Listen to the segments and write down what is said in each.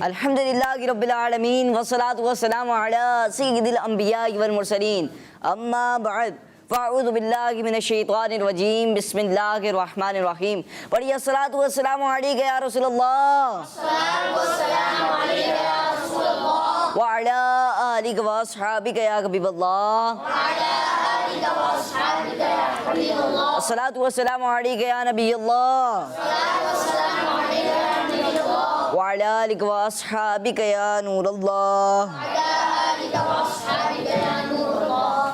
الحمدللہ رب العالمین والصلاة والسلام علی سید الانبیاء والمرسلین اما بعد فاعوذ باللہ من الشیطان الرجیم بسم اللہ الرحمن الرحیم پڑھیے الصلاة والسلام علیکہ یا رسول اللہ وعلی آلہ واصحابہ یا حبیب اللہ الصلاة والسلام علیکہ یا نبی اللہ وعلی آلہ واصحابہ یا نور اللہ۔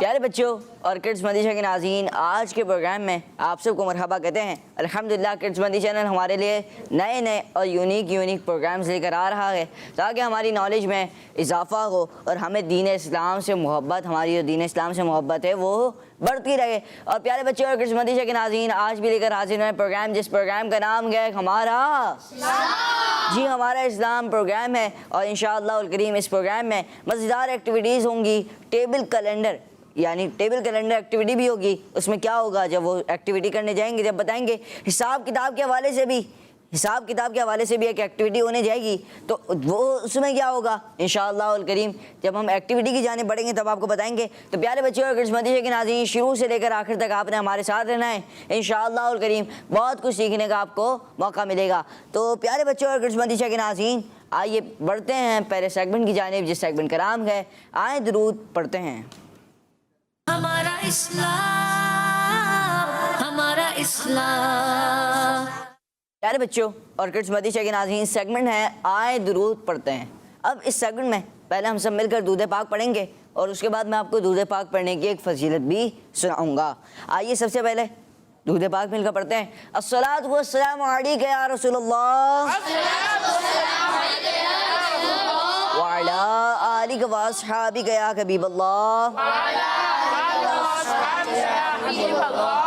پیارے بچوں اور کڈز مدیشہ کے ناظرین، آج کے پروگرام میں آپ سب کو مرحبا کہتے ہیں۔ الحمدللہ کڈز مدی چینل ہمارے لیے نئے اور یونیک پروگرامز لے کر آ رہا ہے تاکہ ہماری نالج میں اضافہ ہو اور ہمیں دین اسلام سے محبت، ہماری جو دین اسلام سے محبت ہے وہ بڑھتی رہے۔ اور پیارے بچوں اور کڈز مدیشہ کے ناظرین، آج بھی لے کر حاضر ہیں پروگرام، جس پروگرام کا نام ہے ہمارا جی ہمارا اسلام پروگرام ہے، اور انشاءاللہ الکریم اس پروگرام میں مزیدار ایکٹیویٹیز ہوں گی۔ ٹیبل کیلنڈر ایکٹیویٹی بھی ہوگی۔ اس میں کیا ہوگا جب وہ ایکٹیویٹی کرنے جائیں گے، جب بتائیں گے حساب کتاب کے حوالے سے بھی ایک ایکٹیویٹی ہونے جائے گی، تو وہ اس میں کیا ہوگا انشاءاللہ الکریم جب ہم ایکٹیویٹی کی جانب بڑھیں گے تب آپ کو بتائیں گے۔ تو پیارے بچوں اور کڈز مدیشہ کے ناظرین، شروع سے لے کر آخر تک آپ نے ہمارے ساتھ رہنا ہے انشاءاللہ الکریم، بہت کچھ سیکھنے کا آپ کو موقع ملے گا۔ تو پیارے بچوں اور کڈز مدیشہ کے ناظرین، آئیے بڑھتے ہیں پہلے سیگمنٹ کی جانب، جس سیگمنٹ کا نام ہے آئیں درود پڑھتے ہیں۔ ہمارا اسلام پیارے بچوں اور کڈز مدیشہ کے ناظرین، سیگمنٹ ہے آئیں درود پڑھتے ہیں۔ اب اس سیگمنٹ میں پہلے ہم سب مل کر درود پاک پڑھیں گے اور اس کے بعد میں آپ کو درود پاک پڑھنے کی ایک فضیلت بھی سناؤں گا۔ آئیے سب سے پہلے درود پاک مل کر پڑھتے ہیں۔ الصلاۃ والسلام علیکہ یا رسول اللہ وعلی آلہ واصحابہ یا حبیب اللہ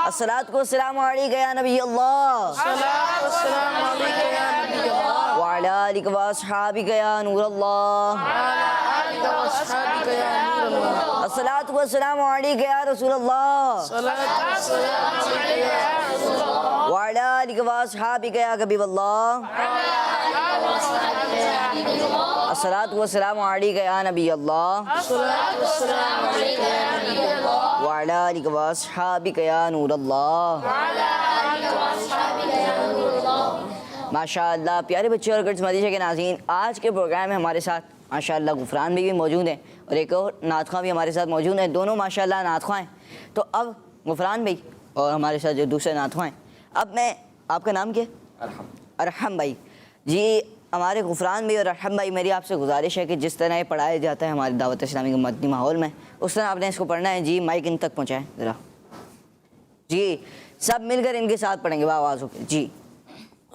الصلاۃ والسلام علیکہ یا نبی اللہ وعلی آلہ واصحابہ یا نور اللہ الصلاۃ والسلام علیکہ یا رسول اللہ وعلی آلہ واصحابہ یا حبیب اللہ الصلاۃ والسلام علیکہ یا نبی اللہ وعلی آلہ واصحابہ یا نور اللہ۔ ماشاءاللہ پیارے بچے اور کڈز مدیشہ کے ناظرین، آج کے پروگرام میں ہمارے ساتھ ماشاءاللہ غفران بھی موجود ہیں اور ایک اور نعت خواں بھی ہمارے ساتھ موجود ہیں، دونوں ماشاءاللہ نعت خواں ہیں۔ تو اب غفران بھائی اور ہمارے ساتھ جو دوسرے نعت خواں ہیں، اب میں آپ کا نام کیا؟ ارحم بھائی جی۔ ہمارے غفران بھائی اور ارحم بھائی، میری آپ سے گزارش ہے کہ جس طرح یہ پڑھایا جاتا ہے ہماری دعوت اسلامی کے مدنی ماحول میں، اس طرح آپ نے اس کو پڑھنا ہے۔ جی مائک ان تک پہنچائیں ذرا، جی سب مل کر ان کے ساتھ پڑھیں گے بآواز ہو کے۔ جی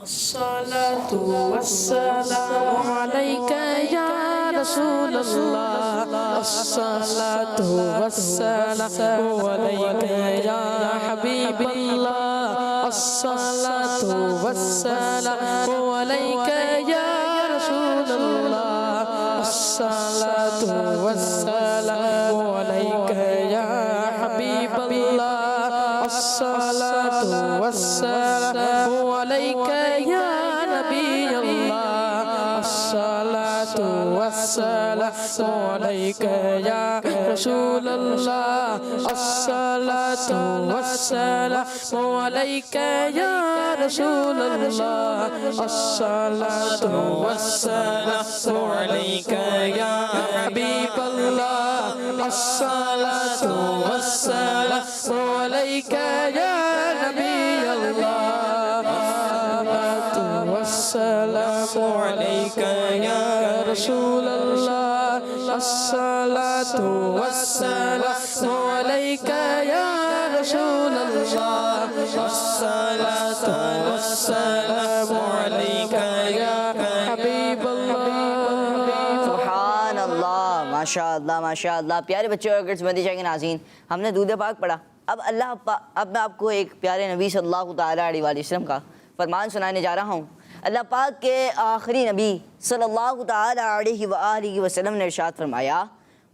الصلاة والسلام عليك يا رسول الله الصلاة والسلام عليك يا حبيب الله الصلاة والسلام عليك يا رسول الله الصلاة والسلام عليك يا حبيب الله الصلاة والسلام عليك يا نبي الله الصلاة والسلام عليك يا رسول الله الصلاة والسلام عليك يا رسول الله الصلاة والسلام عليك يا حبيب الله الصلاة والسلام عليك يا نبي الله الصلاة عليك يا رسول الله الصلاة والسلام عليك يا رسول الله الصلاة والسلام عليك يا حبيب الله۔ سبحان اللہ، ماشاء اللہ پیارے بچے اور گرڈس مدیشہ کے ناظرین، ہم نے درود پاک پڑھا. اب میں آپ کو ایک پیارے نبی صلی اللہ تعالیٰ علیہ وسلم کا فرمان سنانے جا رہا ہوں. اللہ پاک کے آخری نبی صلی اللہ تعالیٰ علیہ وآلہ وسلم نے ارشاد فرمایا،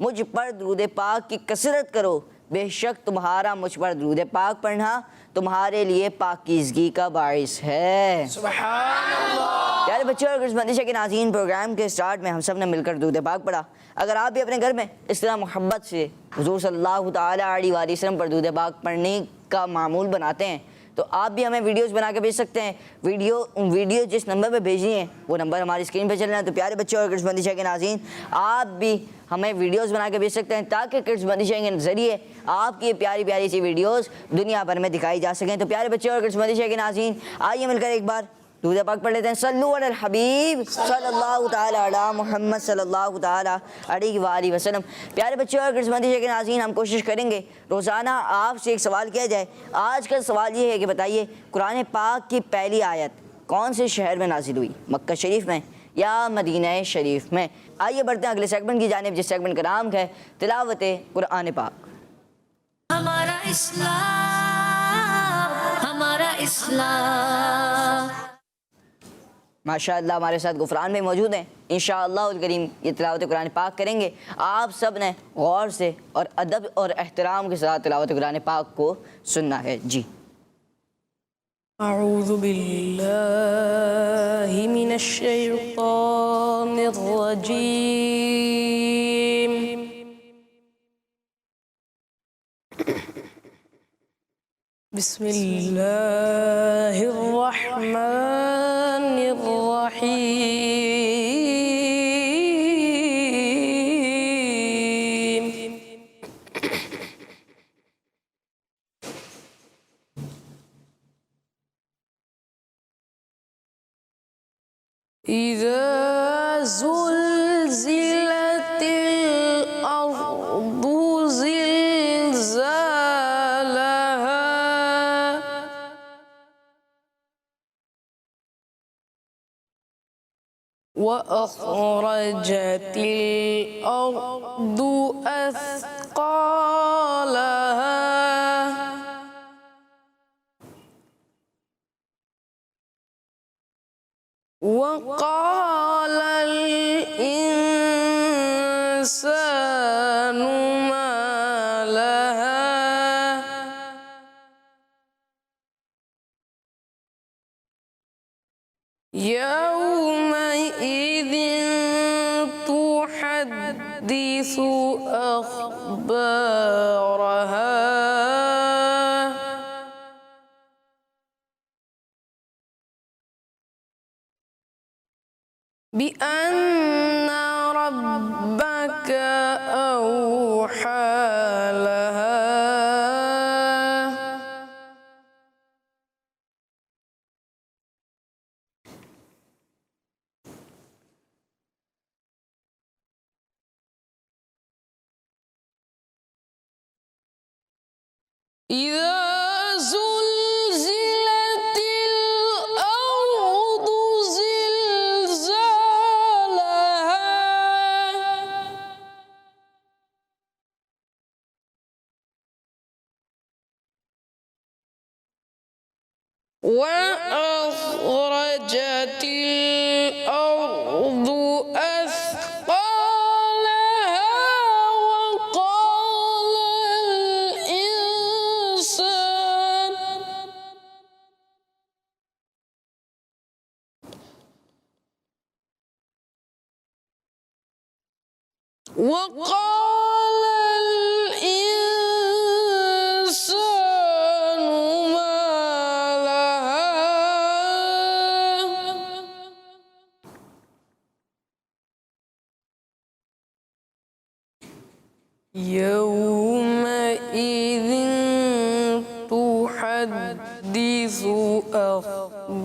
مجھ پر درود پاک کی کثرت کرو، بے شک تمہارا مجھ پر درود پاک پڑھنا تمہارے لیے پاکیزگی کا باعث ہے. سبحان اللہ. پیارے بچے اور گرڈس مدیشہ کے ناظرین، پروگرام کے سٹارٹ میں ہم سب نے مل کر درود پاک پڑھا. اگر آپ بھی اپنے گھر میں اس طرح محبت سے حضور صلی اللہ تعالیٰ علیہ وآلہ وسلم پر درود پاک پڑھنے کا معمول بناتے ہیں تو آپ بھی ہمیں ویڈیوز بنا کے بھیج سکتے ہیں. ویڈیو جس نمبر پہ بھیجنی ہے وہ نمبر ہماری اسکرین پہ چل رہا ہے. تو پیارے بچے اور کڈس مدیشہ کے ناظرین، آپ بھی ہمیں ویڈیوز بنا کے بھیج سکتے ہیں تاکہ کڈس مدیشہ کے ذریعے آپ کی پیاری پیاری سی ویڈیوز دنیا بھر میں دکھائی جا سکیں. تو پیارے بچے اور کڈس مدیشہ کے ناظرین، آئیے مل کر ایک بار درود پاک پڑھ لیتے ہیں. صلو علی الحبیب صلی اللہ تعالیٰ علی محمد صلی اللہ تعالیٰ علیہ وآلہ وسلم. پیارے بچے اور کڈس مدیشہ کے ناظرین، ہم کوشش کریں گے روزانہ آپ سے ایک سوال کیا جائے. آج کا سوال یہ ہے کہ بتائیے قرآن پاک کی پہلی آیت کون سے شہر میں نازل ہوئی؟ مکہ شریف میں یا مدینہ شریف میں؟ آئیے بڑھتے ہیں اگلے سیگمنٹ کی جانب، جس سیگمنٹ کا نام ہے تلاوت قرآن پاک. ہمارا اسلام. ماشاءاللہ ہمارے ساتھ غفران میں موجود ہیں. انشاءاللہ الکریم یہ تلاوت قرآن پاک کریں گے. آپ سب نے غور سے اور ادب اور احترام کے ساتھ تلاوت قرآن پاک کو سننا ہے. جی. اعوذ باللہ من الشیطان الرجیم. بسم اللہ الرحمن الرحیم. اذا زلزلت الارض زلزالها وأخرجت الأرض أثقالها وقال الإنسان ما لها يومئذ تحدث أخبارها بأن ربك أوحى لها إذا زلزلت الأرض زلزالها وأخرجت الأرض أثقالها وقال الإنسان ما لها يومئذ تحدث أخبارها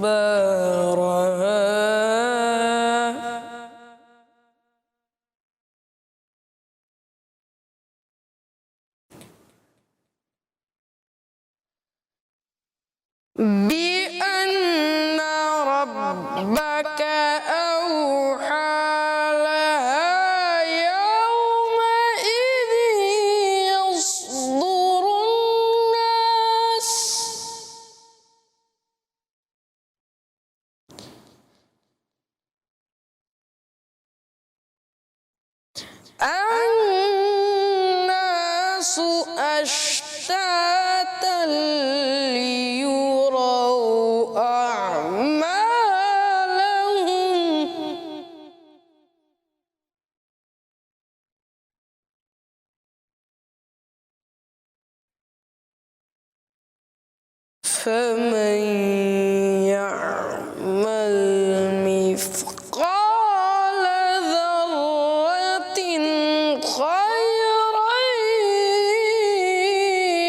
بأن ربك أوحى لها يومئذ الناس أشتاتا ليروا أعمالهم فمن يعمل مثقال ذرة خيرا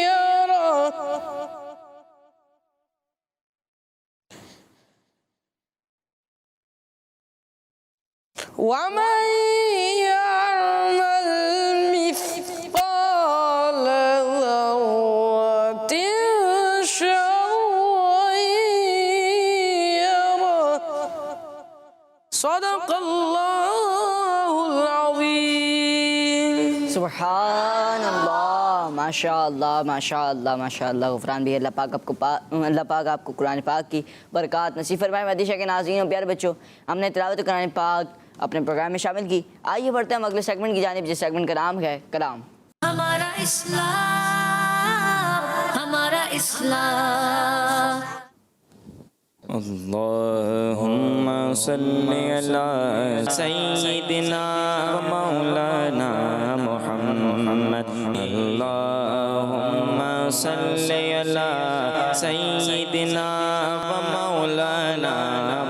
يره ومن يعمل مثقال ذرة شرا يره صدق الله العظيم سبحان اللہ، ماشاء اللہ ماشاء اللہ ماشاء اللہ۔ غفران بھی اللہ پاک آپ کو قرآن پاک کی برکات نصیب فرمائے۔ مدیشہ کے ناظرین اور پیارے بچوں، ہم نے تلاوت قرآن پاک اپنے پروگرام میں شامل کی۔ آئیے بڑھتے ہیں ہم اگلے سیگمنٹ کی جانب، جس سیگمنٹ کا نام ہے کلام۔ ہمارا اسلام، ہمارا اسلام۔ اللهم صل على سيدنا ومولانا محمد اللهم صل على سيدنا ومولانا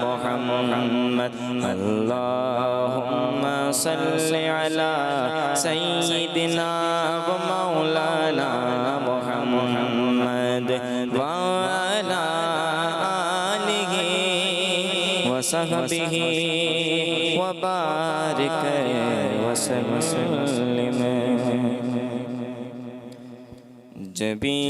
محمد اللهم صل على سيدنا ومولانا محمد وعلى وصحبه وبارك وسلم۔ جبی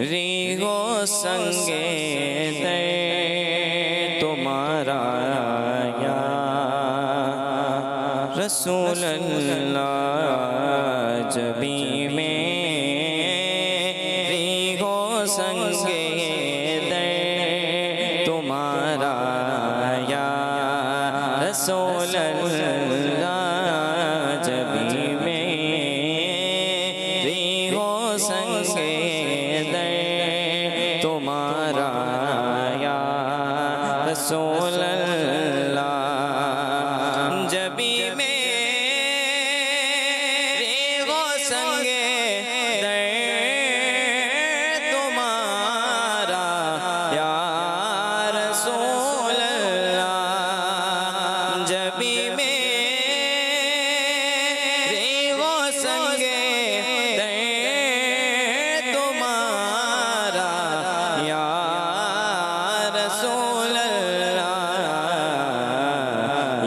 میری ہو سنگے در تمہارا یا رسول اللہ، جبی میری ہو سنگے تمہارا یا رسول اللہ، جبی میری ہو سنگے تمہارا یا رسول اللہ، جبی میری ہو سنگے تمہارا یا رسول اللہ، جبی میری ہو سنگے تمہارا یا رسول اللہ،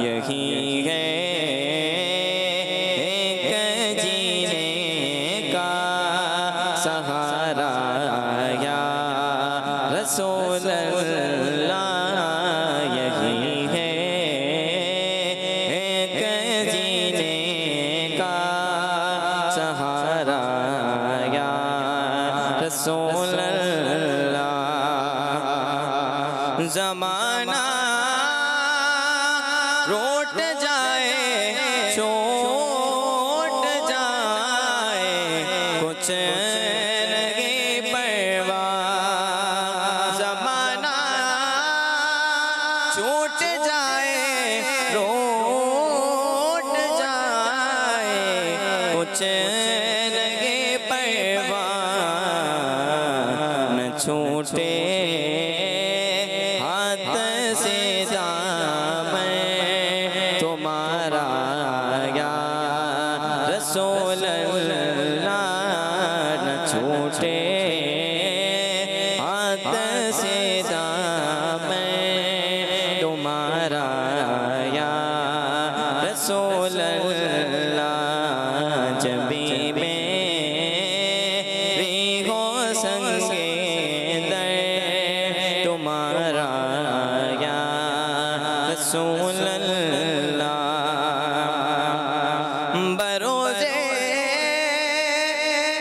یہی ہے ایک جینے کا سہارا یا رسول اللہ، یہی ہے ایک جینے کا سہارا یا رسول اللہ، زمانہ روٹ جائے چھوٹ جائے کچھ نہیں پرواہ، زمانہ چھوٹ جائے روٹ جائے کچھ نہیں پرواہ، نہ چھوٹے ہاتھ سے دامن تمہارا یا رسول اللہ، نہ چھوٹے ہاتھ سے دامن تمہارا یا رسول اللہ، جبی میری ہو سنگے در تمہارا یا رسول اللہ، بروزے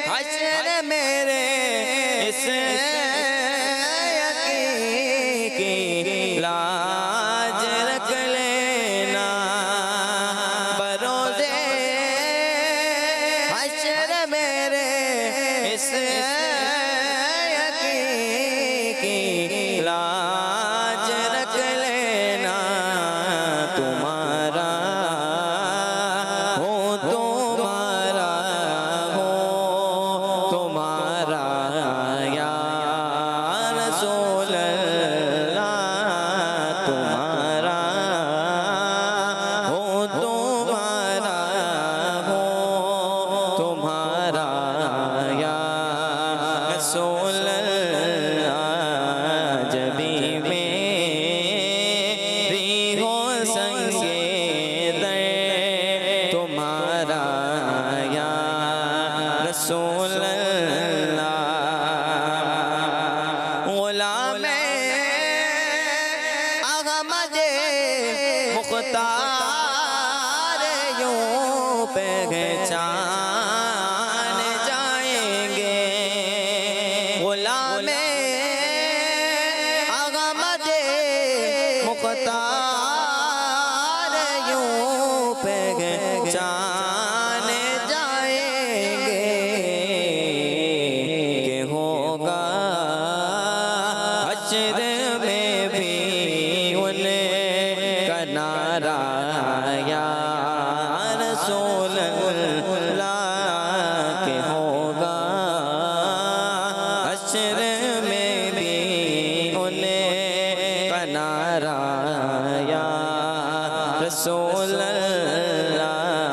حشر میرے اس یقین کی لاج رکھ لے اس یقین کی لاج رکھ لینا تمہارا ہو تمہارا ہو تمہارا یا رسول اللہ تمہارا ہو تمہارا ہو تمہارا یا رسول اللہ جبھی میری ہو سنگے در تمہارا یا رسول اللہ غلام احمد مختار یوں پہچان جائیں گے غلام احمد مختار یوں پہچان جائیں گے کہ ہوگا حشر میں بھی ان کا نعرہ یا رسول اللہ کہ ہوگا حشر میں بھی ان کا نعرہ یا رسول اللہ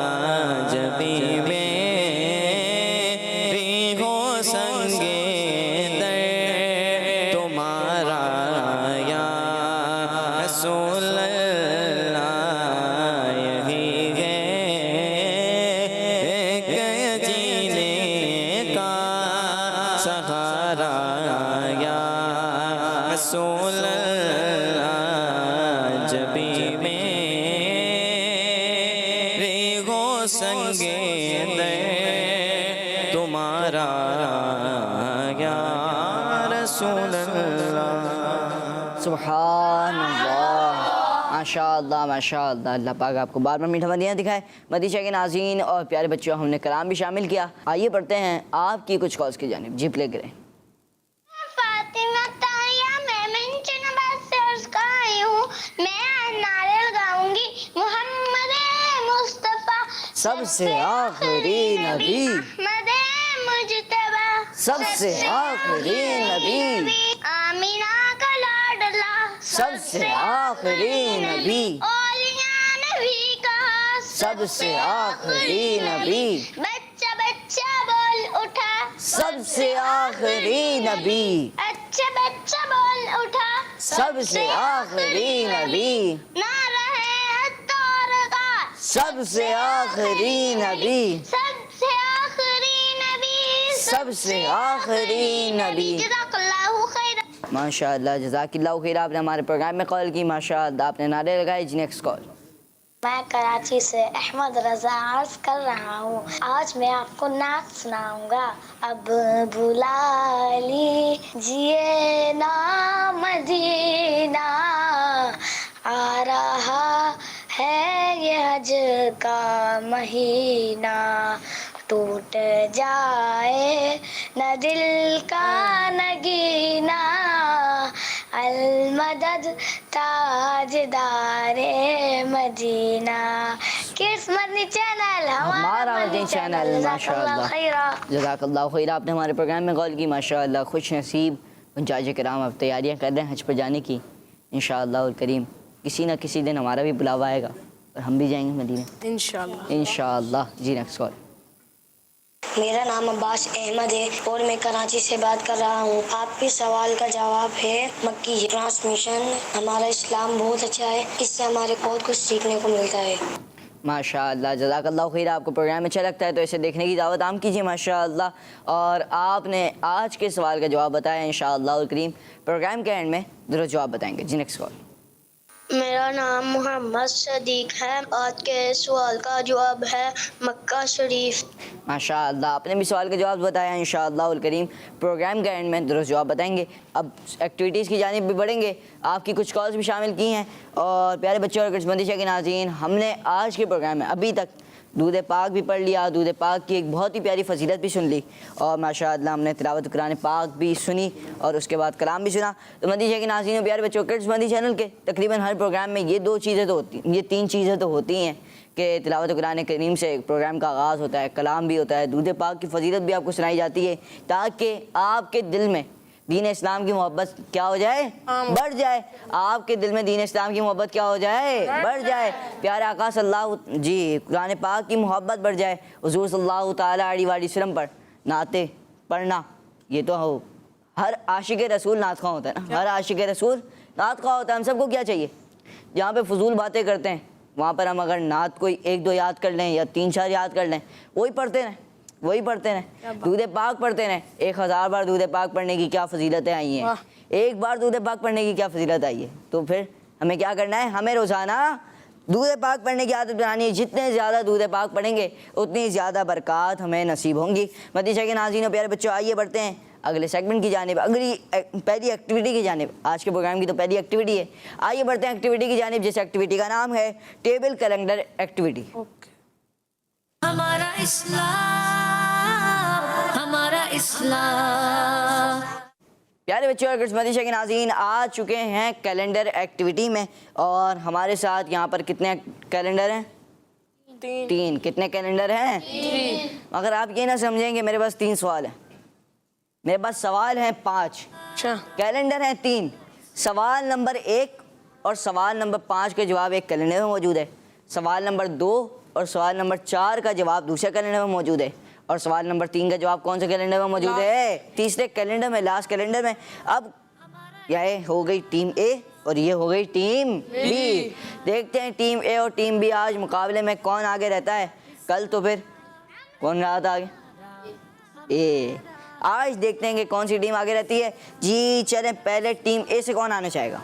جبھی میری ہو سنگے در تمہارا یا رسول اللہ یہی ہے ایک جینے کا سہارا یا رسول اللہ جبھی میری ہو سنگے در تمہارا یا رسول اللہ سبحان اللہ ماشاء اللہ ماشاء اللہ اللہ پاک آپ کو بار بار میٹھا مدینہ دکھائے مدیشہ کے ناظرین اور پیارے بچوں ہم نے کلام بھی شامل کیا آئیے پڑھتے ہیں آپ کی کچھ کالز کی جانب جی پلے کریں فاطمہ طاہرہ میں منچن بس سے عرض کا آئی ہوں میں نعرے لگاؤں گی محمد مصطفیٰ سب سے آخری نبی احمد مجتبیٰ سب سے آخری نبی آمینہ کا لاڈلا سب سے آخری نبی اولیاء نبی کا سب سے آخری نبی بچہ بچہ بول اٹھا سب سے آخری نبی اچھا بچہ بول اٹھا سب سے آخری نبی نہ رہے الطور کا سب سے آخری نبی سب سے آخری نبی سب سے آخری نبی جزاک اللہ خیر ماشاء اللہ جزاک اللہ خیر آپ نے ہمارے پروگرام میں کال کی ماشاء اللہ آپ نے نعرے لگائے جی نیکسٹ کال میں کراچی سے احمد رضا عرض کر رہا ہوں آج میں آپ کو نعت سناؤں گا اب بلا لیجیے نا مدینہ آ رہا ہے یہ حج کا مہینہ ٹوٹ جائے نہ دل کا نگینہ المدد تاجدار مدینہ کس مدنی چینل ہمارا مدنی چینل ماشاء اللہ خیرہ جزاک اللہ خیر آپ نے ہمارے پروگرام میں کال کی ماشاء اللہ خوش نصیب حجاج کرام اب تیاریاں کر رہے ہیں حج پر جانے کی انشاءاللہ الکریم کسی نہ کسی دن ہمارا بھی بلاوا آئے گا اور ہم بھی جائیں گے مدینہ انشاءاللہ انشاءاللہ جی نیکسٹ کال میرا نام عباس احمد ہے اور میں کراچی سے بات کر رہا ہوں آپ کے سوال کا جواب ہے مکی ٹرانسمیشن ہمارا اسلام بہت اچھا ہے اس سے ہمارے بہت کچھ سیکھنے کو ملتا ہے ماشاء اللہ جزاک اللہ خیر آپ کو پروگرام اچھا لگتا ہے تو اسے دیکھنے کی دعوت عام کیجیے ماشاء اللہ اور آپ نے آج کے سوال کا جواب بتایا انشاءاللہ الکریم پروگرام کے اینڈ میں درست جواب بتائیں گے جی نیکسٹ کال میرا نام محمد صدیق ہے آج کے سوال کا جواب ہے مکہ شریف ماشاء اللہ آپ نے بھی سوال کا جواب بتایا انشاءاللہ الکریم پروگرام کے اینڈ میں درست جواب بتائیں گے اب ایکٹیویٹیز کی جانب بھی بڑھیں گے آپ کی کچھ کالز بھی شامل کی ہیں اور پیارے بچوں اور کرسمندیشہ کے ناظرین ہم نے آج کے پروگرام میں ابھی تک دودھ پاک بھی پڑھ لیا, دودھ پاک کی ایک بہت ہی پیاری فضیلت بھی سن لی, اور ماشاءاللہ ہم نے تلاوت قرآن پاک بھی سنی اور اس کے بعد کلام بھی سنا. تو مدینہ کے ناظرین و پیارے بچوں, کڈس مدی چینل کے تقریباً ہر پروگرام میں یہ 2 چیزیں تو ہوتی ہیں, یہ 3 چیزیں تو ہوتی ہیں کہ تلاوت قرآن کریم سے پروگرام کا آغاز ہوتا ہے, کلام بھی ہوتا ہے, دودھ پاک کی فضیلت بھی آپ کو سنائی جاتی ہے, تاکہ آپ کے دل میں دین اسلام کی محبت کیا ہو جائے, بڑھ جائے. آپ کے دل میں دین اسلام کی محبت کیا ہو جائے, بڑھ جائے. پیارے آقا صلی اللہ قرآن پاک کی محبت بڑھ جائے. حضور صلی اللہ تعالیٰ علیہ وآلہ وسلم پر نعتیں پڑھنا, یہ تو ہو ہر عاشق رسول نعت خواں ہوتا ہے نا, ہر عاشق رسول نعت خواں ہوتا ہے. ہم سب کو کیا چاہیے, جہاں پہ فضول باتیں کرتے ہیں وہاں پر ہم اگر نعت کوئی 1-2 یاد کر لیں یا 3-4 یاد کر لیں, وہی پڑھتے رہیں, وہی پڑھتے رہیں. دودھ پاک پڑھتے رہیں. 1000 بار دودھ پاک پڑھنے کی کیا فضیلتیں آئی ہیں, 1 بار دودھ پاک پڑھنے کی کیا فضیلت آئی ہے. تو پھر ہمیں کیا کرنا ہے, ہمیں روزانہ دودھ پاک پڑھنے کی عادت بنانی ہے. جتنے زیادہ دودھ پاک پڑھیں گے اتنی زیادہ برکات ہمیں نصیب ہوں گی. مدینہ کے ناظرین و پیارے بچوں, آئیے بڑھتے ہیں اگلے سیگمنٹ کی جانب, اگلی پہلی ایکٹیویٹی کی جانب. آج کے پروگرام کی تو پہلی ایکٹیویٹی ہے. آئیے بڑھتے ہیں ایکٹیویٹی کی جانب, جس ایکٹیویٹی کا نام ہے ٹیبل کیلنڈر ایکٹیویٹی. ہمارا اسلام, ہمارا اسلام. پیارے بچوں اور مدینہ کے ناظرین, آ چکے ہیں کیلنڈر ایکٹیویٹی میں, اور ہمارے ساتھ یہاں پر کتنے کیلنڈر ہیں, 3. کتنے کیلنڈر ہیں, 3. مگر آپ یہ نہ سمجھیں کہ میرے پاس 3 سوال ہیں, میرے پاس سوال ہیں 5, کیلنڈر ہیں 3. سوال نمبر 1 اور سوال نمبر 5 کے جواب ایک کیلنڈر میں موجود ہے. سوال نمبر 2 اور سوال نمبر 4 کا جواب دوسرے کیلنڈر میں موجود ہے, اور سوال نمبر 3 کا جواب کون سے کیلنڈر میں موجود ہے, تیسرے کیلنڈر میں, لاسٹ کیلنڈر میں. اب یہ ہو گئی ٹیم اے اور یہ ہو گئی ٹیم بی. دیکھتے ہیں ٹیم اے اور ٹیم بی آج مقابلے میں کون آگے رہتا ہے. کل تو پھر کون رہا تھا آگے, اے. آج دیکھتے ہیں کہ کون سی ٹیم آگے رہتی ہے. جی چلیں, پہلے ٹیم اے سے کون آنا چاہے گا,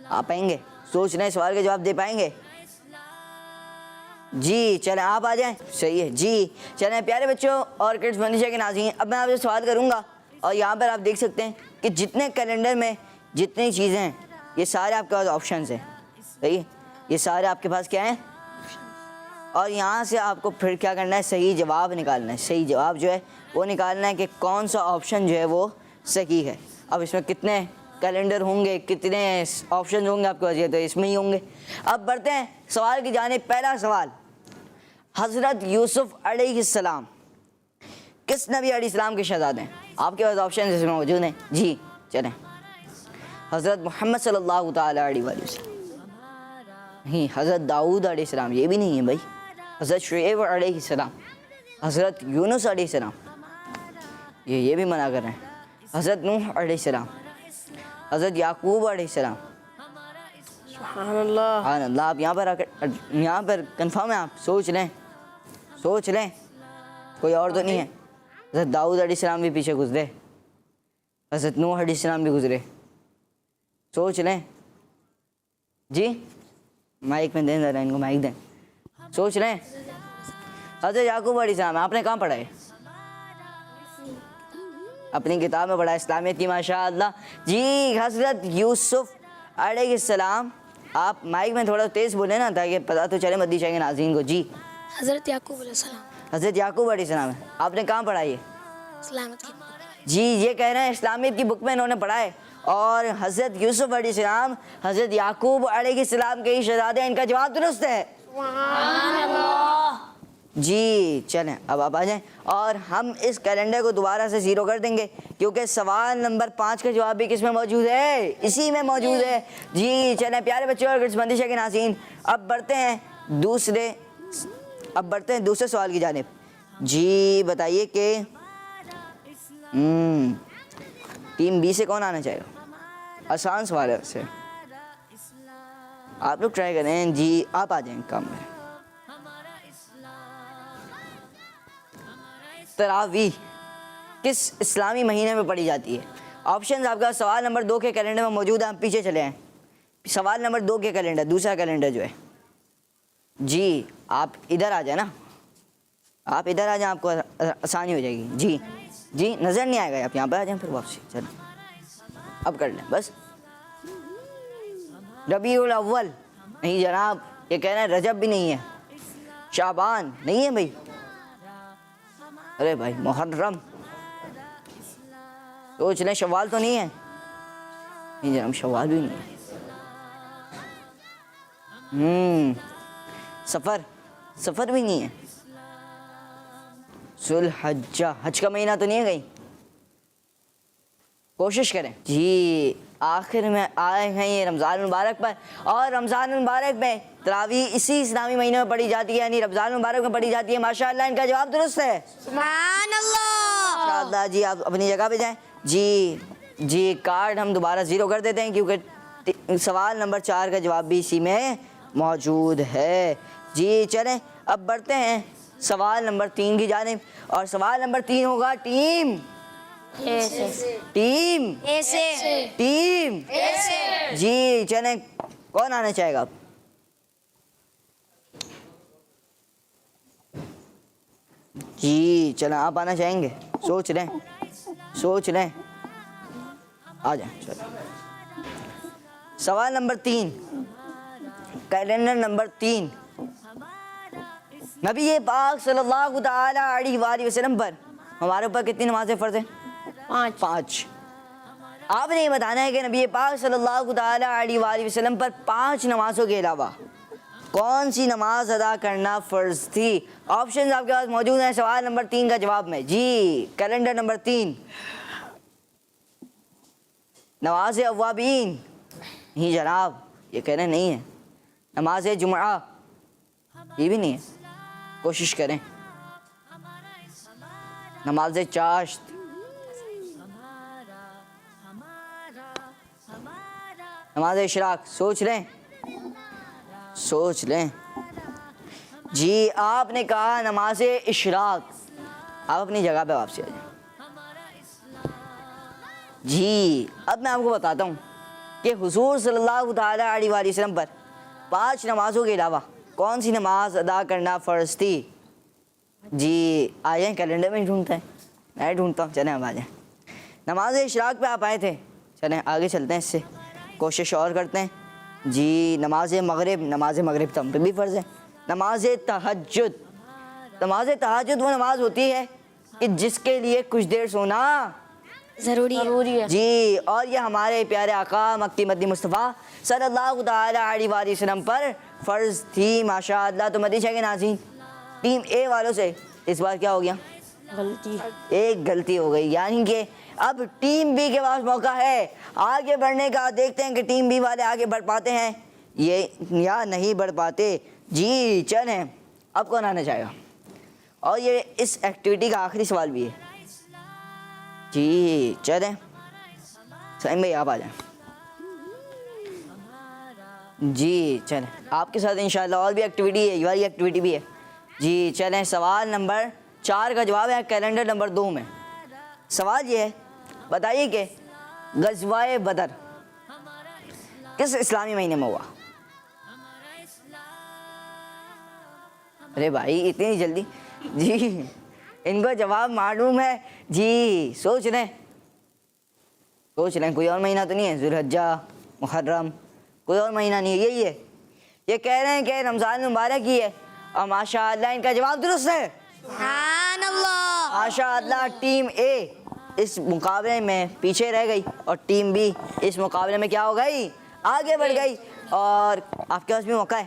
آپ آئیں گے, سوچ رہے ہیں سوال کے جواب دے پائیں گے. جی چلیں آپ آ جائیں, صحیح ہے. جی چلیں پیارے بچوں اور کڈس مدینہ کے ناظرین, اب میں آپ سے سوال کروں گا, اور یہاں پر آپ دیکھ سکتے ہیں کہ جتنے کیلنڈر میں جتنی چیزیں ہیں یہ سارے آپ کے پاس آپشنز ہیں, صحیح ہے, یہ سارے آپ کے پاس کیا ہیں, اور یہاں سے آپ کو پھر کیا کرنا ہے, صحیح جواب نکالنا ہے. صحیح جواب جو ہے وہ نکالنا ہے کہ کون سا آپشن جو ہے وہ صحیح ہے. اب اس میں کتنے کیلنڈر ہوں گے, کتنے آپشن ہوں گے آپ کے پاس, یہ تو اس میں ہی ہوں گے. اب بڑھتے ہیں سوال کی جانب. پہلا سوال, حضرت یوسف علیہ السلام کس نبی علیہ السلام کے شہزادے ہیں. آپ کے پاس آپشن اس میں موجود ہیں. جی چلیں, حضرت محمد صلی اللہ تعالیٰ علیہ وسلم, نہیں حضرت داؤد علیہ السلام, یہ بھی نہیں ہے بھائی, حضرت شعیب علیہ السلام, حضرت یونس علیہ السلام, یہ بھی منع کر رہے ہیں, حضرت نوح علیہ السلام, حضرت یعقوب علیہ السلام. سبحان اللہ, سبحان اللہ. آپ یہاں پر کنفرم ہیں, آپ سوچ لیں, کوئی اور تو نہیں ہے. حضرت داؤد علیہ السلام بھی پیچھے گزرے, حضرت نوح علیہ السلام بھی گزرے, سوچ لیں. جی مائک میں دیں ذرا, ان کو مائک دیں, سوچ لیں. حضرت یعقوب علیہ السلام آپ نے کہاں پڑھا ہے, اپنی کتاب میں پڑھا ہے, اسلامیت کی, ماشاء اللہ. جی حضرت یوسف علیہ السلام, آپ مائک میں تھوڑا تیز بولیں نا تاکہ پتہ تو چلے مدینہ کے ناظرین کو. جی حضرت یعقوب علیہ السلام. حضرت یعقوب علیہ السلام ہے, آپ نے کہاں پڑھا ہے, اسلامت کی. جی یہ کہہ رہے ہیں اسلامیت کی بک میں انہوں نے پڑھا ہے, اور حضرت یوسف علیہ السلام حضرت یعقوب علیہ السلام کے ہی شہزادے ہیں. ان کا جواب درست ہے. جی چلیں اب آپ آ جائیں, اور ہم اس کیلنڈر کو دوبارہ سے 0 کر دیں گے, کیونکہ سوال نمبر 5 کا جواب بھی کس میں موجود ہے, اسی میں موجود ہے. جی چلیں پیارے بچوں اور مدینہ کے ناظرین, اب بڑھتے ہیں دوسرے سوال کی جانب. جی بتائیے کہ ٹیم بی سے کون آنا چاہے گا, آسان سوال ہے ویسے, آپ لوگ ٹرائی کریں. جی آپ آ جائیں کام میں. تراویح کس اسلامی مہینے میں پڑھی جاتی ہے. آپشنز آپ کا سوال نمبر 2 کے کیلنڈر میں موجود ہیں, آپ پیچھے چلے ہیں. سوال نمبر 2 کے کیلنڈر, دوسرا کیلنڈر جو ہے. جی آپ ادھر آ جائیں نا, آپ ادھر آ جائیں, آپ کو آسانی ہو جائے گی. جی نظر نہیں آئے گا, آپ یہاں پہ آ جائیں, پھر واپسی چلیں اب کر لیں بس. ربیع الاول نہیں جناب, یہ کہہ رہے ہیں رجب بھی نہیں ہے, شعبان نہیں ہے بھائی؟ ارے بھائی محرم سوچ لیں. شوال تو نہیں ہے؟ نہیں جناب شوال بھی نہیں ہے. سفر بھی نہیں ہے. ذوالحجہ حج کا مہینہ تو نہیں ہے کہیں؟ کوشش کریں. جی آخر میں آئے ہیں یہ رمضان المبارک پر, اور رمضان المبارک میں تراویح اسی اسلامی مہینے میں پڑھی جاتی ہے, یعنی رمضان المبارک میں پڑھی جاتی ہے. ماشاءاللہ ان کا جواب درست ہے. سبحان اللہ. ماشاءاللہ. جی آپ اپنی جگہ پہ جائیں. جی کارڈ ہم دوبارہ زیرو کر دیتے ہیں کیونکہ سوال نمبر 4 کا جواب بھی اسی میں موجود ہے. جی چلیں اب بڑھتے ہیں سوال نمبر 3 کی جانب, اور سوال نمبر 3 ہوگا ٹیم. جی چلیں کون آنا چاہے گا آپ؟ جی چلیں آپ آنا چاہیں گے؟ سوچ لیں آ جائیں. چلیں سوال نمبر 3, کیلنڈر نمبر 3. نبی پاک صلی اللہ تعالی علیہ وآلہ وسلم پر ہمارے اوپر کتنی نمازیں فرض ہیں؟ 5. آپ نے یہ بتانا ہے کہ نبی پاک صلی اللہ تعالی علیہ وآلہ وسلم پر 5 نمازوں کے علاوہ کون سی نماز ادا کرنا فرض تھی؟ آپشنز آپ کے پاس موجود ہیں سوال نمبر 3 کا جواب میں. جی کیلنڈر نمبر 3, نماز اوابین. نہیں جناب یہ کہہ رہے نہیں ہے. نماز جمعہ یہ بھی نہیں ہے. کوشش کریں. نماز چاشت. نماز اشراق. سوچ لیں. جی آپ نے کہا نماز اشراق. آپ اپنی جگہ پہ واپسی آ جائیں. جی اب میں آپ کو بتاتا ہوں کہ حضور صلی اللہ تعالیٰ علیہ وآلہ وسلم پر 5 نمازوں کے علاوہ کون سی نماز ادا کرنا فرض تھی؟ جی آ جائیں. کیلنڈر میں ڈھونڈتا ہے, میں ڈھونڈتا ہوں. چلیں اب آ جائیں. نماز اشراق پہ آپ آئے تھے. چلیں آگے چلتے ہیں, اس سے کوشش اور کرتے ہیں. جی نماز مغرب تو ہم پہ بھی فرض ہے. نماز تہجد. نماز تہجد وہ نماز ہوتی ہے کہ جس کے لیے کچھ دیر سونا ضروری ہے. جی اور یہ ہمارے پیارے آقا مکی مدنی مصطفیٰ صلی اللہ تعالی علیہ وآلہ وسلم پر فرض تھی. ماشاءاللہ. تو مدنی چاہیے ناظرین, ٹیم اے والوں سے اس بار کیا ہو گیا؟ ایک غلطی ہو گئی. یعنی کہ اب ٹیم بی کے پاس موقع ہے آگے بڑھنے کا. دیکھتے ہیں کہ ٹیم بی والے آگے بڑھ پاتے ہیں یہ یا نہیں بڑھ پاتے. جی چلیں اب کون آنا چاہے گا؟ اور یہ اس ایکٹیویٹی کا آخری سوال بھی ہے. جی چلیں سلیم بھائی آپ آ جائیں. جی چلیں آپ کے ساتھ انشاءاللہ اور بھی ایکٹیویٹی ہے, یہ والی ایکٹیویٹی بھی ہے. جی چلیں سوال نمبر 4 کا جواب ہے کیلنڈر نمبر 2 میں. سوال یہ ہے, بتائیے کہ غزوہ بدر کس اسلامی مہینے میں ہوا؟ ارے بھائی اتنی جلدی. جی ان کو جواب معلوم ہے. جی سوچ لیں کوئی اور مہینہ تو نہیں ہے؟ ذوالحجہ, محرم, کوئی اور مہینہ نہیں ہے, یہی ہے. یہ کہہ رہے ہیں کہ رمضان المبارک ہی ہے, اور ماشاءاللہ ان کا جواب درست ہے. سبحان اللہ. ماشاءاللہ. ٹیم اے اس مقابلے میں پیچھے رہ گئی اور ٹیم بی اس مقابلے میں کیا ہو گئی؟ آگے بڑھ گئی. اور آپ کے پاس بھی موقع ہے.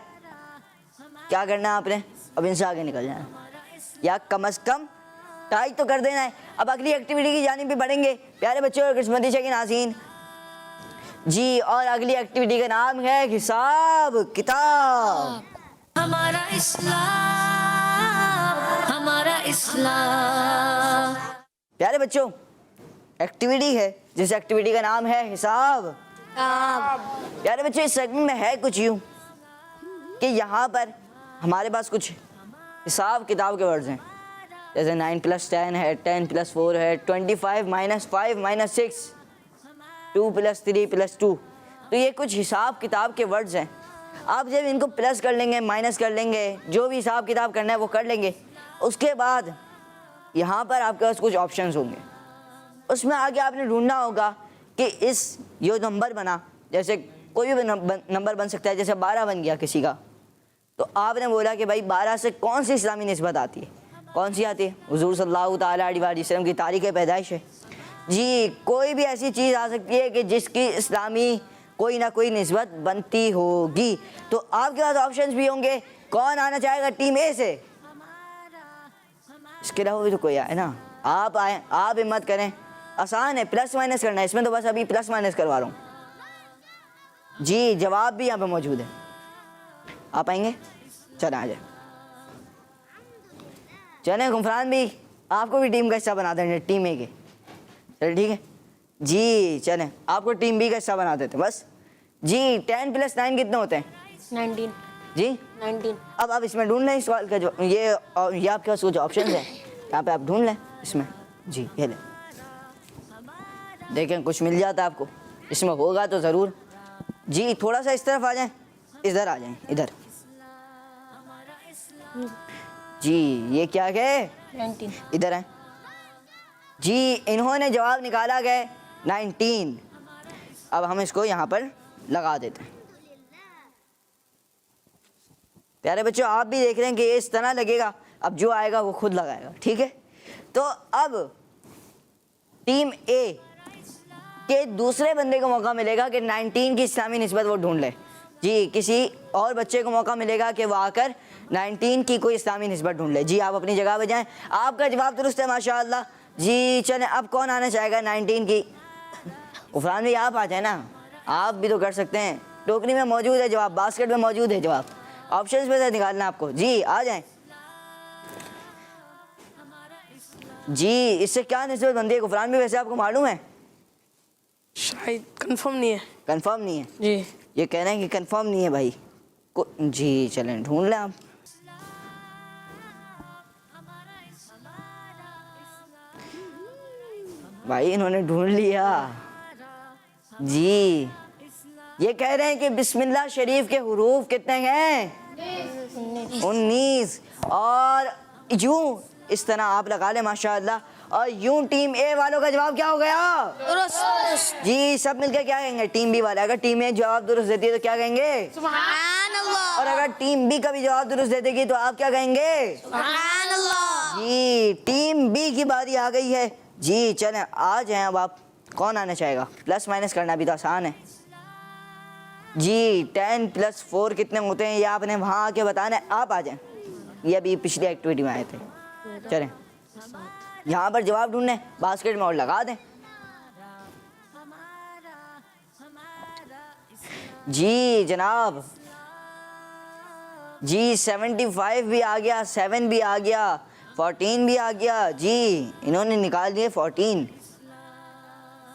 کیا کرنا ہے آپ نے؟ اب ان سے آگے نکل جانا یا کم از کم ٹائی تو کر دینا ہے. اب اگلی ایکٹیویٹی کی جانب بھی بڑھیں گے پیارے بچوں اور قسمتی کے ناظرین. جی اور اگلی ایکٹیویٹی کا نام ہے حساب کتاب. ہمارا اسلام. پیارے بچوں ایکٹیویٹی ہے جس ایکٹیویٹی کا نام ہے حساب. پیارے بچوں اس سیگمنٹ میں ہے کچھ یوں کہ یہاں پر ہمارے پاس کچھ حساب کتاب کے ورڈز ہیں, جیسے 9 + 10 ہے, 10 + 4 ہے, 25 - 5 - 6, 2 + 3 + 2. تو یہ کچھ حساب کتاب کے ورڈز ہیں. آپ جب ان کو پلس کر لیں گے, مائنس کر لیں گے, جو بھی حساب کتاب کرنا ہے وہ کر لیں گے. اس کے بعد یہاں پر آپ کے پاس کچھ آپشنز ہوں گے, اس میں آگے آپ نے ڈھونڈنا ہوگا کہ اس جو نمبر بنا, جیسے کوئی بھی نمبر بن سکتا ہے, جیسے 12 بن گیا کسی کا, تو آپ نے بولا کہ بھائی 12 سے کون سی اسلامی نسبت آتی ہے؟ کون سی آتی ہے؟ حضور صلی اللہ تعالیٰ علیہ وسلم کی تاریخ پیدائش ہے جی. کوئی بھی ایسی چیز آ سکتی ہے کہ جس کی اسلامی کوئی نہ کوئی نسبت بنتی ہوگی. تو آپ کے پاس آپشنز بھی ہوں گے. کون آنا چاہے گا ٹیم اے سے؟ اس کے علاوہ بھی تو کوئی آئے نا. آپ آئیں, آپ ہمت کریں. آسان ہے, پلس مائنس کرنا ہے. اس میں تو بس ابھی پلس مائنس کروا رہا ہوں جی. جواب بھی یہاں پہ موجود ہے. آپ آئیں گے؟ چلیں آ جائیں. چلیں غفران بھی, آپ کو بھی ٹیم کا حصہ بنا دیں, ٹیم اے کے. چلیں ٹھیک ہے جی. چلیں آپ کو ٹیم بی کا حصہ بنا دیتے بس جی. 10 + 9 کتنے ہوتے ہیں؟ 19. جی 19. اب آپ اس میں ڈھونڈ لیں اس سوال کا جو یہ آپ کے پاس کچھ آپشنز ہیں یہاں پہ, آپ ڈھونڈ لیں اس میں جی. یہ لیں, دیکھیں کچھ مل جاتا ہے آپ کو. اس میں ہوگا تو ضرور جی. تھوڑا سا اس طرف آ جائیں, ادھر آ جائیں, ادھر جی. یہ کیا گئے؟ 19. ادھر ہیں جی. انہوں نے جواب نکالا گئے 19. اب ہم اس کو یہاں پر لگا دیتے ہیں. پیارے بچوں آپ بھی دیکھ رہے ہیں کہ یہ اس طرح لگے گا. اب جو آئے گا وہ خود لگائے گا, ٹھیک ہے. تو اب ٹیم اے کے دوسرے بندے کو موقع ملے گا کہ 19 کی اسلامی نسبت وہ ڈھونڈ لے جی. کسی اور بچے کو موقع ملے گا کہ وہ آ کر 19 کی کوئی اسلامی نسبت ڈھونڈ لے جی. آپ اپنی جگہ پہ جائیں. آپ کا جواب درست ہے ماشاءاللہ جی. چلیں اب کون آنا چاہے گا 19 کی؟ غفران بھی آپ آ جائیں نا, آپ بھی تو کر سکتے ہیں. ٹوکری میں موجود ہے جواب, باسکٹ میں موجود ہے جواب, آپشنز میں سے نکالنا آپ کو جی. آ جائیں جی. اس سے کیا نسبت بنتی ہے غفران بھی؟ ویسے آپ کو معلوم ہے؟ شاید کنفرم نہیں ہے. کنفرم نہیں ہے جی. یہ کہہ رہے ہیں کہ کنفرم نہیں ہے بھائی جی. چلیں ڈھونڈ لیں آپ. بھائی انہوں نے ڈھونڈ لیا جی. یہ کہہ رہے ہیں کہ بسم اللہ شریف کے حروف کتنے ہیں؟ 19. اور یوں اس طرح آپ لگا لیں ماشاءاللہ. اور یوں ٹیم اے والوں کا جواب کیا ہو گیا؟ درست. جی. سب مل کے کیا کہیں گے؟ ٹیم بی والے. اگر ٹیم اے جواب درست دیتی ہے تو کیا کہیں گے؟ سبحان اللہ. اور اگر ٹیم بی کا بھی جواب درست دے دے گی تو آپ کیا کہیں گے؟ سبحان اللہ. جی. ٹیم بی کی باری آ گئی ہے جی. چلیں آ جائیں. اب آپ کون آنا چاہے گا؟ پلس مائنس کرنا بھی تو آسان ہے جی. 10 + 4 کتنے ہوتے ہیں یہ آپ نے وہاں آ کے بتانا ہے. آپ آ جائیں, یہ ابھی پچھلی ایکٹیویٹی میں آئے تھے. چلیں یہاں پر جواب ڈھونڈیں, باسکٹ میں اور لگا دیں جی. جناب جی 75 بھی آ گیا, 7 بھی آ گیا, 14 بھی آ گیا جی. انہوں نے نکال دیے 14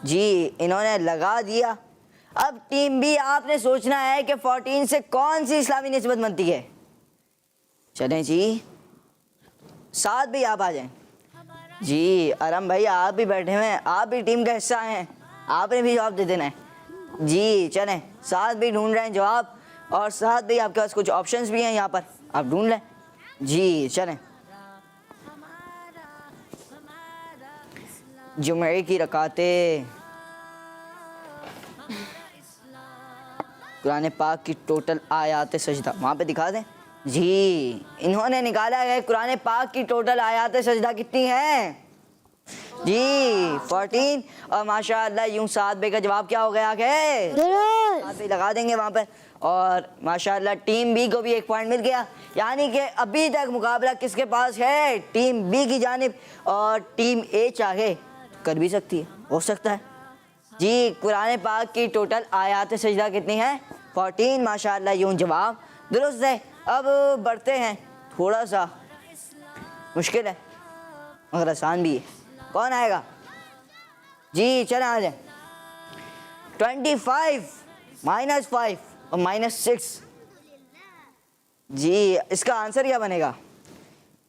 جی. انہوں نے لگا دیا. اب ٹیم بی آپ نے سوچنا ہے کہ 14 سے کون سی اسلامی نسبت بنتی ہے. چلیں جی 7 بھی آپ آ جائیں جی. ارم بھائی آپ بھی بیٹھے ہوئے ہیں, آپ بھی ٹیم کا حصہ ہیں, آپ نے بھی جواب دے دینا ہے جی. چلیں 7 بھی ڈھونڈ رہے ہیں جواب, اور 7 بھی آپ کے پاس کچھ آپشنز بھی ہیں یہاں پر, آپ ڈھونڈ لیں جی. چلیں جمعے کی رکعتیں, قرآن پاک کی ٹوٹل آیات سجدہ وہاں پہ دکھا دیں جی. انہوں نے نکالا ہے قرآن پاک کی ٹوٹل آیات سجدہ کتنی ہیں جی 14. اور ماشاءاللہ یوں 7 بے کا جواب کیا ہو گیا کہ 7 بے لگا دیں گے وہاں پر. اور ماشاءاللہ ٹیم بی کو بھی 1 پوائنٹ مل گیا. یعنی کہ ابھی تک مقابلہ کس کے پاس ہے؟ ٹیم بی کی جانب. اور ٹیم اے چاہے کر بھی سکتی ہے, ہو سکتا ہے جی. قرآن پاک کی ٹوٹل آیات سجدہ کتنی ہے؟ 14. ماشاءاللہ یوں جواب درست ہے. اب بڑھتے ہیں, تھوڑا سا مشکل ہے مگر آسان بھی ہے. کون آئے گا جی؟ چلیں آ جائیں. 25 - 5 اور -6 جی. اس کا آنسر کیا بنے گا؟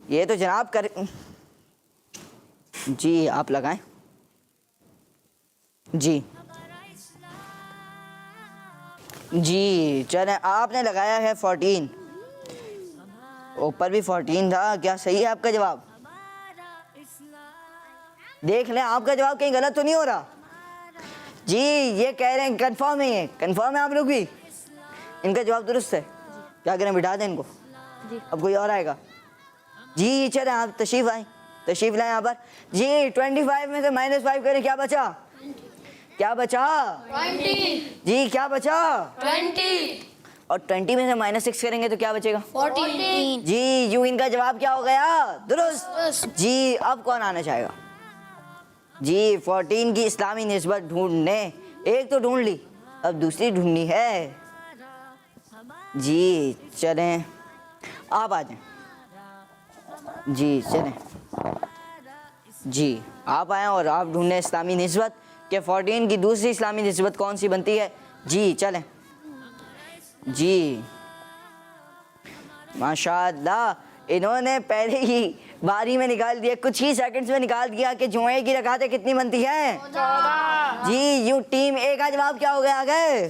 یہ تو جناب کر جی. آپ لگائیں جی. جی چلیں آپ نے لگایا ہے 14, اوپر بھی 14 تھا. کیا صحیح ہے آپ کا جواب؟ دیکھ لیں آپ کا جواب کہیں غلط تو نہیں ہو رہا جی. یہ کہہ رہے ہیں کنفرم ہے, یہ کنفرم ہے آپ لوگ بھی؟ ان کا جواب درست ہے. کیا کریں, بٹھا دیں ان کو اب کوئی اور آئے گا؟ جی چلیں آپ تشریف آئیں، تشریف لائیں یہاں پر. جی 25 میں سے -5 کریں، کیا بچا؟ کیا بچا؟ 20. جی کیا بچا؟ 20. اور 20 میں سے -6 کریں گے تو کیا بچے گا؟ 14. جی یوں ان کا جواب کیا ہو گیا؟ درست. جی اب کون آنا چاہے گا؟ جی 14 کی اسلامی نسبت ڈھونڈنے، ایک تو ڈھونڈ لی، اب دوسری ڈھونڈنی ہے. جی چلیں آپ آ جائیں. جی چلیں جی آپ آئیں اور آپ ڈھونڈیں اسلامی نسبت کہ 14 کی دوسری اسلامی نسبت کون سی بنتی ہے. جی چلیں. جی ماشاء اللہ انہوں نے پہلے ہی باری میں نکال دیا، کچھ ہی سیکنڈز میں نکال دیا کہ جمعے کی رکعتیں کتنی بنتی ہیں. جی یوں ٹیم اے کا جواب کیا ہو گیا آگے؟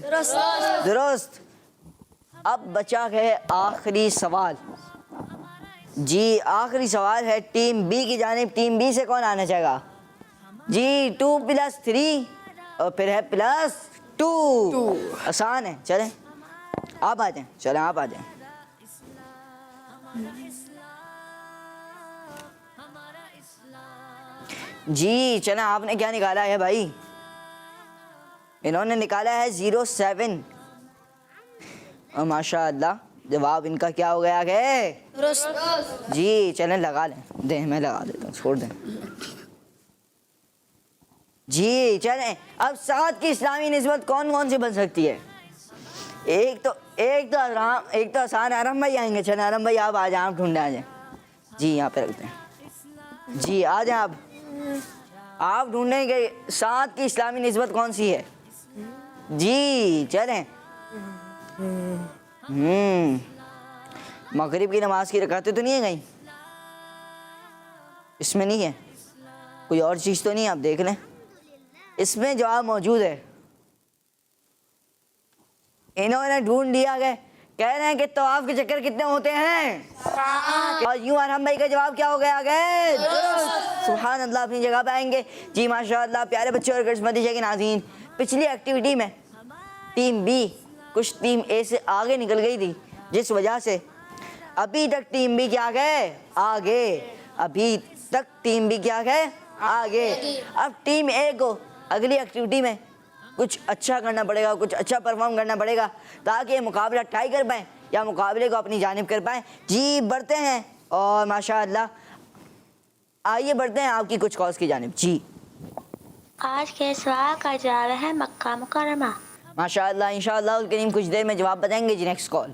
درست. اب بچا ہے آخری سوال. جی آخری سوال ہے ٹیم بی کی جانب. ٹیم بی سے کون آنا چاہے گا؟ جی 2 + 3 اور پھر ہے +2. آسان ہے، چلیں آپ آ جائیں. چلیں آپ آ جائیں. جی چلیں آپ نے کیا نکالا ہے بھائی؟ انہوں نے نکالا ہے 07. اور ماشاء اللہ جواب ان کا کیا ہو گیا کہ جی چلیں لگا لیں. دیں میں لگا دیتا ہوں، چھوڑ دیں. جی چلیں اب 7 کی اسلامی نسبت کون کون سی بن سکتی ہے؟ ایک تو آسان ہے. ارم بھائی آئیں گے. چلیں ارم بھائی آپ آ جائیں، آپ ڈھونڈنے آ جائیں. جی یہاں پہ رکھتے ہیں. جی آ جائیں آپ ڈھونڈیں گے 7 کی اسلامی نسبت کون سی ہے. جی چلیں. مغرب کی نماز کی رکعتیں تو نہیں ہیں کہیں؟ اس میں نہیں ہے؟ کوئی اور چیز تو نہیں؟ آپ دیکھ لیں، اس میں جواب موجود ہے. انہوں نے ڈھونڈ لیا گئے، کہہ رہے ہیں کہ طواف کے چکر کتنے ہوتے ہیں؟ اور یوں ارحم بھائی کا جواب کیا ہو گیا آگے؟ سبحان اللہ. اپنی جگہ پہ آئیں گے. جی ماشاء اللہ پیارے بچے اور گرلز مدیشہ کے ناظرین، پچھلی ایکٹیویٹی میں ٹیم بی کچھ ٹیم اے سے آگے نکل گئی تھی، جس وجہ سے ابھی تک ٹیم بی کیا گئے؟ آگے. ابھی تک ٹیم بی کیا گئے؟ آگے. اب ٹیم اے کو اگلی ایکٹیویٹی میں کچھ اچھا کرنا پڑے گا، کچھ اچھا پرفارم کرنا پڑے گا تاکہ یہ مقابلہ ٹائی کر پائیں یا مقابلے کو اپنی جانب کر پائیں. جی بڑھتے ہیں اور ماشاء اللہ آئیے بڑھتے ہیں آپ کی کچھ کاز کی جانب. جی آج کے سوال کا جواب ہے مکہ مکرمہ. ماشاء اللہ انشاءاللہ الکریم کچھ دیر میں جواب بتائیں گے. جی نیکسٹ کال.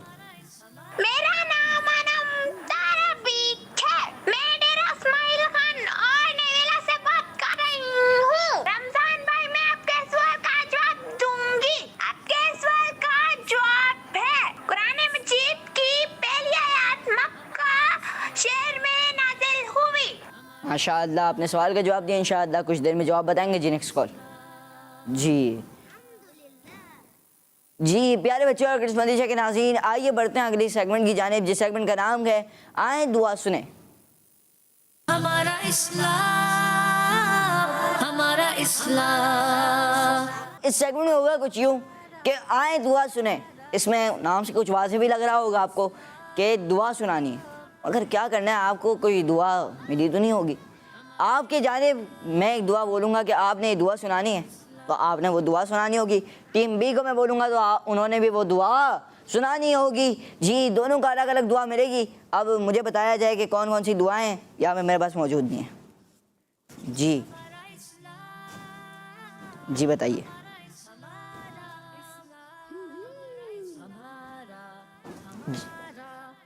میرا نام انم تربیک ہے. میں ڈیرہ اسماعیل خان اور نیویلا سے بات کر رہی ہوں. رمضان بھائی میں آپ کے سوال کا جواب دوں گی. آپ کے سوال کا جواب ہے قرآن مجید کی پہلی آیات مکہ شہر میں نازل ہوئی. ماشاء اللہ آپ نے سوال کا جواب دیا. انشاءاللہ کچھ دیر میں جواب بتائیں گے. جی نیکسٹ کال. جی پیارے بچے اور کرسمس مدیشہ کے ناظرین، آئیے بڑھتے ہیں اگلی سیگمنٹ کی جانب، جس سیگمنٹ کا نام ہے آئیں دعا سنیں. ہمارا اسلام، ہمارا اسلام. اس سیگمنٹ میں ہوگا کچھ یوں کہ آئیں دعا سنیں. اس میں نام سے کچھ واضح بھی لگ رہا ہوگا آپ کو کہ دعا سنانی ہے، مگر کیا کرنا ہے آپ کو؟ کوئی دعا ملی تو نہیں ہوگی. آپ کی جانب میں ایک دعا بولوں گا کہ آپ نے یہ دعا سنانی ہے تو آپ نے وہ دعا سنانی ہوگی. ٹیم بی کو میں بولوں گا تو انہوں نے بھی وہ دعا سنانی ہوگی. جی دونوں کا الگ الگ دعا ملے گی. اب مجھے بتایا جائے کہ کون کون سی دعائیں ہیں یا میرے پاس موجود نہیں ہیں. جی بتائیے.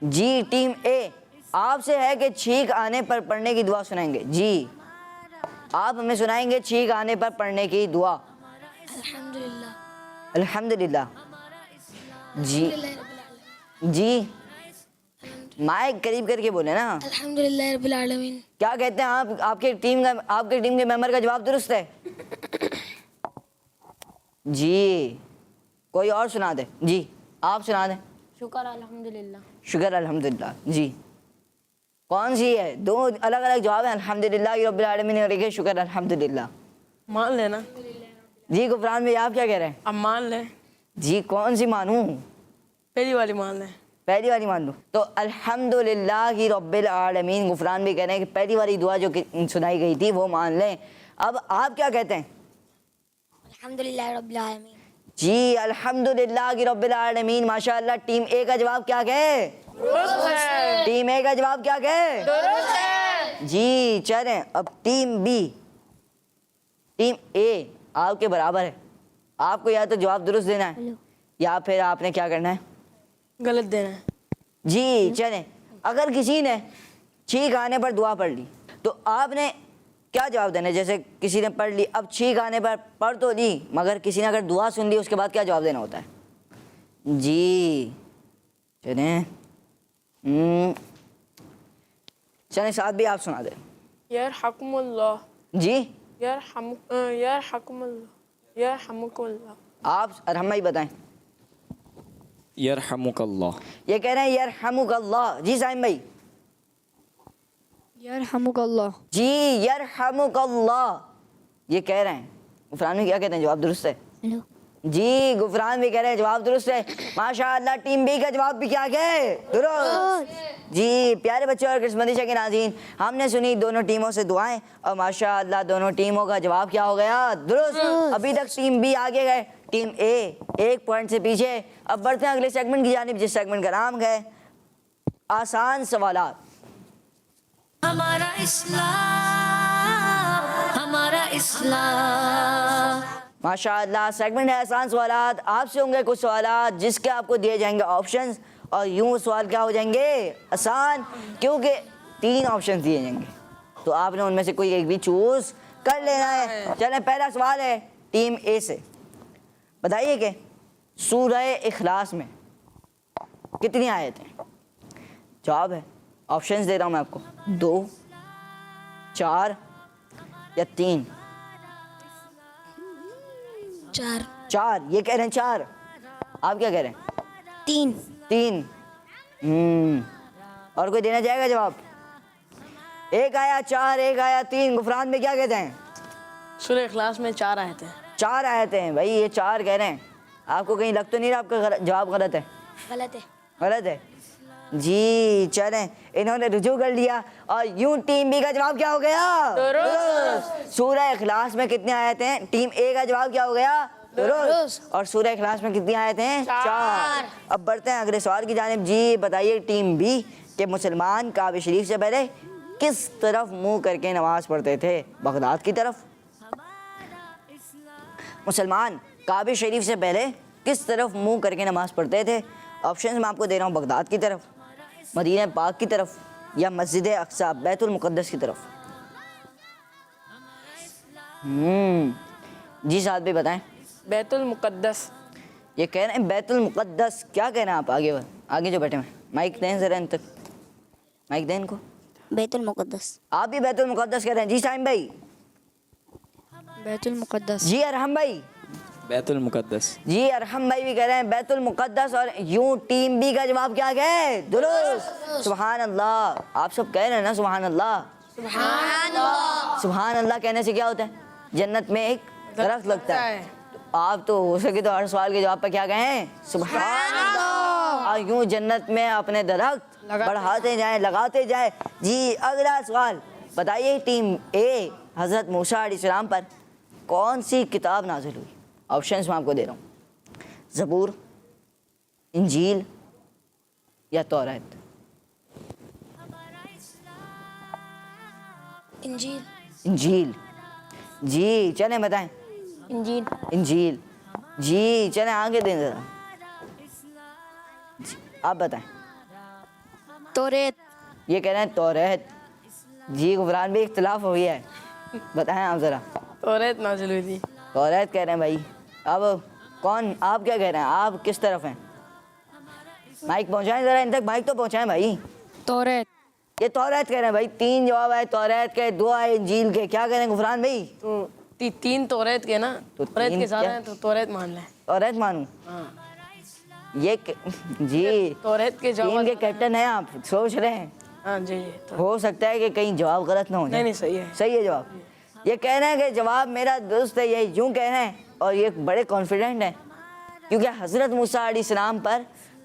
جی ٹیم اے آپ سے ہے کہ چھینک آنے پر پڑھنے کی دعا سنائیں گے. جی آپ ہمیں سنائیں گے چھینک آنے پر پڑھنے کی دعا. الحمدللہ. الحمدللہ. جی مائک قریب کر کے بولے نا. الحمدللہ رب العالمین. کیا کہتے ہیں آپ؟ آپ کے ٹیم کے ممبر کا جواب درست ہے. جی کوئی اور سنا دے. جی آپ سنا دیں. شکر الحمدللہ. شکر الحمدللہ. جی کون سی ہے؟ دو الگ الگ جواب ہیں. الحمدللہ رب العالمین اور ایک ہے شکر الحمدللہ. مان لینا. جی غفران بھائی آپ کیا کہہ رہے ہیں؟ اب مان لیں. جی کون سی مانوں؟ پہلی والی مان لیں. پہلی والی مان لوں تو الحمدللہ رب العالمین غفران بھی کہہ رہے ہیں کہ پہلی والی دعا جو سنائی گئی تھی وہ مان لیں. اب آپ کیا کہتے ہیں؟ الحمدللہ رب العالمین. جی الحمدللہ رب العالمین. ماشاء اللہ. ٹیم اے کا جواب کیا ہے؟ ٹیم اے کا جواب کیا ہے؟ جی چلیں اب ٹیم بی. ٹیم اے آپ کے برابر ہے. آپ کو یا تو جواب درست دینا ہے یا پھر آپ نے کیا کرنا ہے؟ غلط دینا ہے. جی چلیں اگر کسی نے چھینک آنے پر دعا پڑھ لی تو آپ نے کیا جواب دینا ہے؟ جیسے کسی نے پڑھ لی, اب چھینک آنے پر پڑھ تو لی مگر کسی نے اگر دعا سن لی اس کے بعد کیا جواب دینا ہوتا ہے؟ جی چلیں چلیں ساتھ بھی آپ سنا دیں. یرحمکم اللہ. جی یرحمکم اللہ. یرحمکم اللہ. آپ ارحم بھائی بتائیں. یرحمک اللہ. یہ کہہ رہے ہیں یرحمک اللہ. جی سائم بھائی. یرحمک اللہ. جی یرحمک اللہ یہ کہہ رہے ہیں. غفران بھی کیا کہتے ہیں؟ جواب درست ہے. جی غفران بھی کہہ رہے ہیں جواب درست ہے. ماشاء اللہ. ٹیم بی کا جواب بھی کیا ہے؟ درست. جی پیارے بچوں اور کرسمس مندی کے ناظرین, ہم نے سنی دونوں ٹیموں سے دعائیں اور ماشاء اللہ دونوں ٹیموں کا جواب کیا ہو گیا؟ درست. ابھی تک ٹیم بی آگے گئے, ٹیم اے 1 پوائنٹ سے پیچھے. اب بڑھتے ہیں اگلے سیگمنٹ کی جانب جس سیگمنٹ کا نام ہے آسان سوالات. ہمارا اسلام ہمارا اسلام. ماشاء اللہ سیگمنٹ ہے آسان سوالات. آپ سے ہوں گے کچھ سوالات جس کے آپ کو دیے جائیں گے آپشنز اور یوں سوال کیا ہو جائیں گے؟ آسان, کیونکہ 3 آپشنز دیے جائیں گے تو آپ نے ان میں سے کوئی ایک بھی چوز کر لینا ہے. چلیں پہلا سوال ہے ٹیم اے سے. بتائیے کہ سورہ اخلاص میں کتنی آیتیں ہیں؟ جواب ہے, آپشنز دے رہا ہوں میں آپ کو, 2 4 یا 3. 4. یہ کہہ رہے ہیں 4. آپ کیا کہہ رہے ہیں؟ 3. اور کوئی دینا چاہے گا جواب؟ ایک آیا 4 ایک آیا 3. غفران میں کیا کہتے ہیں؟ سورہ اخلاص میں 4 آیتیں ہیں. 4 آیتیں ہیں بھائی, یہ 4 کہہ رہے ہیں. آپ کو کہیں لگ تو نہیں رہا آپ کا جواب غلط ہے؟ غلط ہے. جی چلیں انہوں نے رجوع کر لیا اور یوں ٹیم بی کا جواب کیا ہو گیا؟ درست. سورہ اخلاص میں کتنی آیتیں ہیں؟ ٹیم اے کا جواب کیا ہو گیا؟ درست. اور سورہ اخلاص میں کتنی آیتیں ہیں؟ 4. اب بڑھتے ہیں اگلے سوال کی جانب. جی بتائیے ٹیم بی کہ مسلمان کعبہ شریف سے پہلے کس طرف منہ کر کے نماز پڑھتے تھے؟ بغداد کی طرف. مسلمان کعبہ شریف سے پہلے کس طرف منہ کر کے نماز پڑھتے تھے؟ آپشنز میں آپ کو دے رہا ہوں, بغداد کی طرف, مدینہ پاک کی طرف یا مسجد اقصی بیت المقدس کی طرف. جی ساتھ بھی بتائیں. بیت المقدس. یہ کہہ رہے ہیں بیت المقدس. کیا کہہ رہے ہیں آپ؟ آگے جو بیٹھے ہیں مائک دیں ذرا ان تک, مائک دیں ان کو. بیت المقدس. آپ بھی بیت المقدس کہہ رہے ہیں. جی سائم بھائی. بیت المقدس. جی ارحم بھائی. بیت المقدس. جی ارحم بھائی بھی کہہ رہے ہیں بیت المقدس. اور یوں ٹیم بی کا جواب کیا ہے؟ درست. سبحان اللہ. آپ سب کہہ رہے ہیں نا سبحان اللہ؟ سبحان اللہ کہنے سے کیا ہوتا ہے؟ جنت میں ایک درخت لگتا ہے. آپ تو ہو سکے تو ہر سوال کے جواب پہ کیا کہیں؟ سبحان اللہ. اور یوں جنت میں اپنے درخت بڑھاتے جائیں, لگاتے جائیں. جی اگلا سوال بتائیے ٹیم اے حضرت موسیٰ علیہ السلام پر کون سی کتاب نازل ہوئی؟ آپشنز میں آپ کو دے رہا ہوں, زبور, انجیل یا توریت. انجیل. جی چلیں بتائیں. انجیل. جی چلیں آگے دیں ذرا. آپ بتائیں. توریت. یہ کہہ رہے ہیں توریت. جی غفران بھی اختلاف ہو گیا ہے, بتائیں آپ ذرا. توریت نازل ہوئی تھی. توریت کہہ رہے ہیں بھائی. اب کون, آپ کیا کہہ رہے ہیں؟ آپ کس طرف ہیں؟ مائک پہنچائیں ذرا ان تک, مائک تو پہنچائیں بھائی. توریت. یہ توریت کہہ رہے ہیں بھائی. 3 جواب ہے توریت کے, 2 آئے انجیل کے. کیا کہہ رہے ہیں غفران بھائی؟ تو 3 توریت کے نا, توریت کے ساتھ ہیں تو توریت مان لیں. توریت مانوں؟ یہ جی توریت کے جواب ٹیم کے کیپٹن ہیں آپ, سوچ رہے ہیں. ہاں جی. ہو سکتا ہے کہ کہیں جواب غلط نہ ہو جائے. نہیں صحیح ہے. صحیح ہے جواب. یہ کہہ رہے ہیں کہ جواب میرا درست ہے, یہ یوں کہہ رہے ہیں اور یہ بڑے کانفیڈنٹ ہیں کیونکہ حضرت موسیٰ علیہ السلام پر